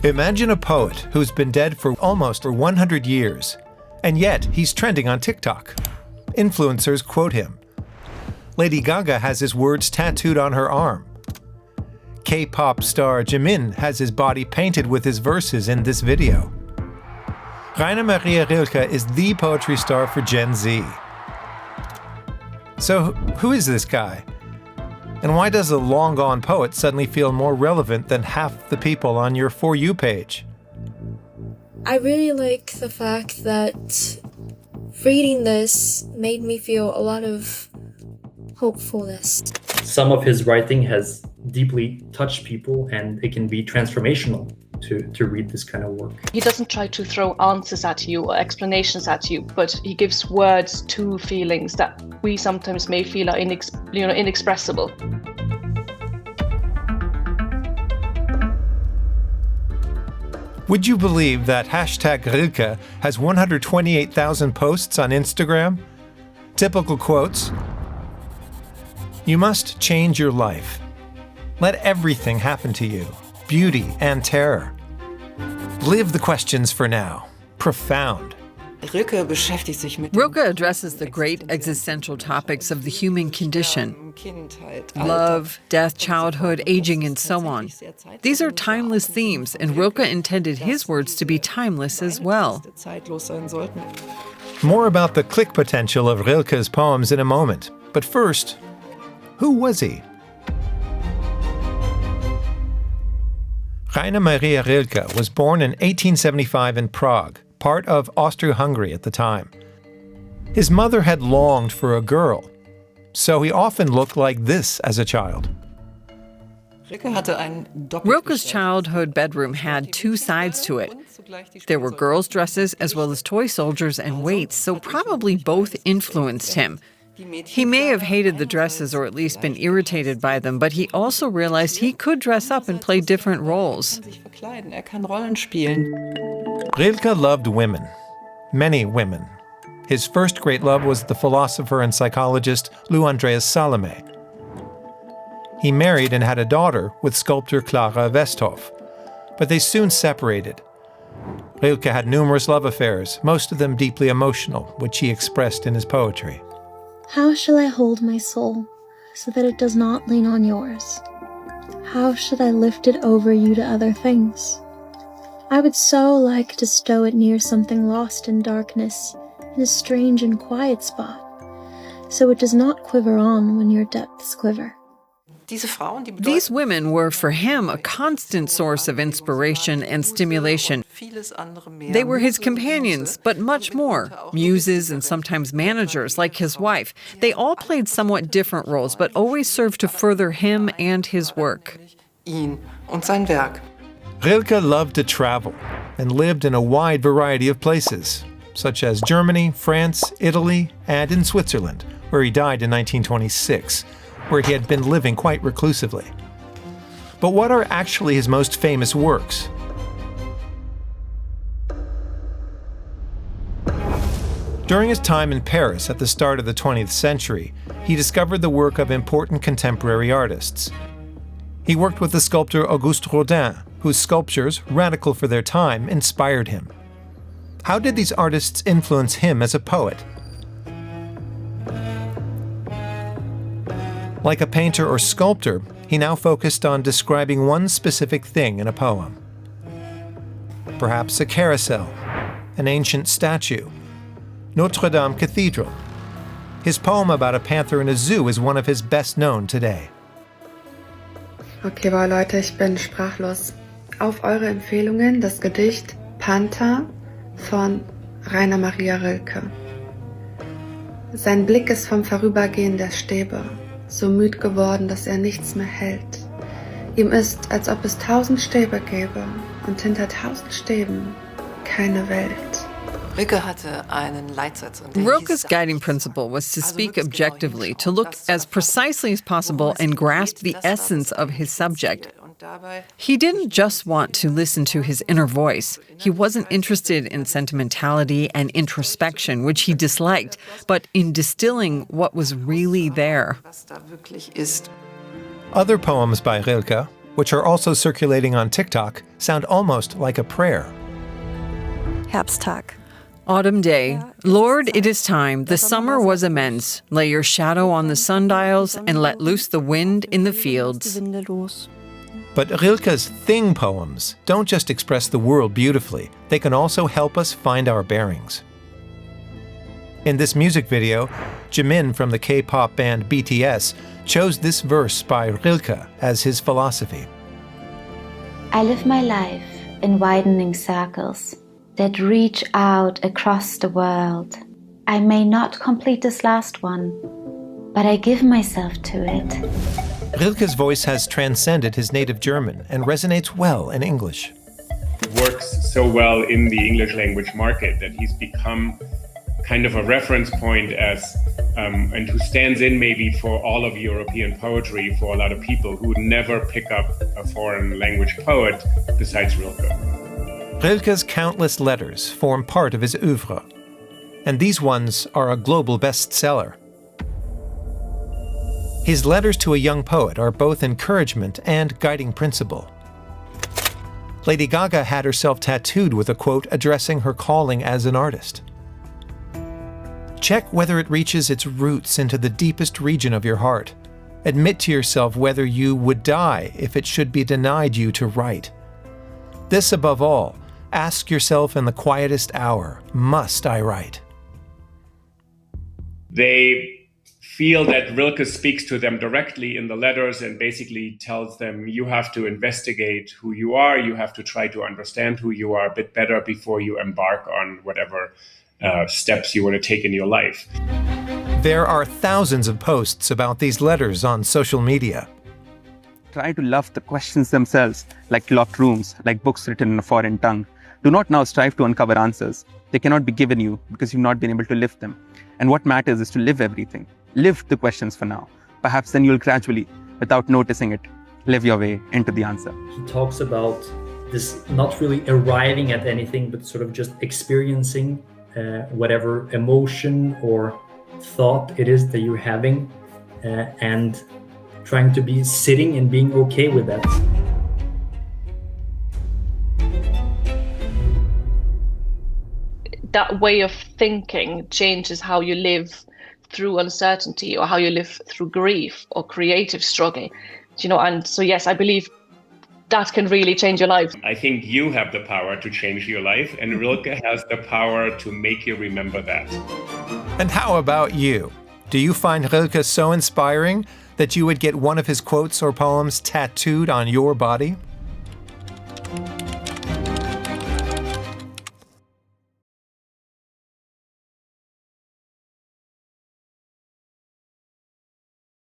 Imagine a poet who's been dead for almost 100 years, and yet he's trending on TikTok. Influencers quote him. Lady Gaga has his words tattooed on her arm. K-pop star Jimin has his body painted with his verses in this video. Rainer Maria Rilke is the poetry star for Gen Z. So who is this guy? And why does a long-gone poet suddenly feel more relevant than half the people on your For You page? I really like the fact that reading this made me feel a lot of hopefulness. Some of his writing has deeply touched people, and it can be transformational to read this kind of work. He doesn't try to throw answers at you or explanations at you, but he gives words to feelings that we sometimes may feel are inexpressible. Would you believe that #Rilke has 128,000 posts on Instagram? Typical quotes. You must change your life. Let everything happen to you, beauty and terror. Live the questions for now. Profound. Rilke addresses the great existential topics of the human condition: love, death, childhood, aging, and so on. These are timeless themes, and Rilke intended his words to be timeless as well. More about the click potential of Rilke's poems in a moment. But first, who was he? Rainer Maria Rilke was born in 1875 in Prague, part of Austro-Hungary at the time. His mother had longed for a girl, so he often looked like this as a child. Rilke's childhood bedroom had two sides to it. There were girls' dresses as well as toy soldiers and weights, so probably both influenced him. He may have hated the dresses or at least been irritated by them, but he also realized he could dress up and play different roles. Rilke loved women, many women. His first great love was the philosopher and psychologist Lou Andreas Salome. He married and had a daughter with sculptor Clara Westhoff, but they soon separated. Rilke had numerous love affairs, most of them deeply emotional, which he expressed in his poetry. How shall I hold my soul so that it does not lean on yours? How should I lift it over you to other things? I would so like to stow it near something lost in darkness, in a strange and quiet spot, so it does not quiver on when your depths quiver. These women were, for him, a constant source of inspiration and stimulation. They were his companions, but much more. Muses and sometimes managers, like his wife. They all played somewhat different roles, but always served to further him and his work. Rilke loved to travel and lived in a wide variety of places, such as Germany, France, Italy, and in Switzerland, where he died in 1926. Where he had been living quite reclusively. But what are actually his most famous works? During his time in Paris at the start of the 20th century, he discovered the work of important contemporary artists. He worked with the sculptor Auguste Rodin, whose sculptures, radical for their time, inspired him. How did these artists influence him as a poet? Like a painter or sculptor, he now focused on describing one specific thing in a poem. Perhaps a carousel, an ancient statue, Notre Dame Cathedral. His poem about a panther in a zoo is one of his best known today. Okay, wow, Leute, ich bin sprachlos. Auf eure Empfehlungen das Gedicht Panther von Rainer Maria Rilke. Sein Blick ist vom Vorübergehen der Stäbe. So müd geworden, dass nichts mehr hält. Ihm ist, als ob es 1000 Stäbe gäbe und hinter 1000 Stäben keine Welt. Rilke's guiding principle was to speak objectively, to look as precisely as possible and grasp the essence of his subject. He didn't just want to listen to his inner voice. He wasn't interested in sentimentality and introspection, which he disliked, but in distilling what was really there. Other poems by Rilke, which are also circulating on TikTok, sound almost like a prayer. Herbsttag. Autumn day. Lord, it is time. The summer was immense. Lay your shadow on the sundials and let loose the wind in the fields. But Rilke's Thing poems don't just express the world beautifully, they can also help us find our bearings. In this music video, Jimin from the K-pop band BTS chose this verse by Rilke as his philosophy. I live my life in widening circles that reach out across the world. I may not complete this last one, but I give myself to it. Rilke's voice has transcended his native German and resonates well in English. It works so well in the English language market that he's become kind of a reference point as and who stands in maybe for all of European poetry for a lot of people who would never pick up a foreign language poet besides Rilke. Rilke's countless letters form part of his oeuvre, and these ones are a global bestseller. His letters to a young poet are both encouragement and guiding principle. Lady Gaga had herself tattooed with a quote addressing her calling as an artist. Check whether it reaches its roots into the deepest region of your heart. Admit to yourself whether you would die if it should be denied you to write. This above all, ask yourself in the quietest hour, must I write? They feel that Rilke speaks to them directly in the letters and basically tells them, you have to investigate who you are, you have to try to understand who you are a bit better before you embark on whatever steps you want to take in your life. There are thousands of posts about these letters on social media. Try to love the questions themselves, like locked rooms, like books written in a foreign tongue. Do not now strive to uncover answers. They cannot be given you because you've not been able to lift them. And what matters is to live everything. Live the questions for now. Perhaps then you'll gradually, without noticing it, live your way into the answer. He talks about this not really arriving at anything, but sort of just experiencing whatever emotion or thought it is that you're having and trying to be sitting and being okay with that. That way of thinking changes how you live through uncertainty or how you live through grief or creative struggle, and so yes, I believe that can really change your life. I think you have the power to change your life, and Rilke has the power to make you remember that. And how about you? Do you find Rilke so inspiring that you would get one of his quotes or poems tattooed on your body?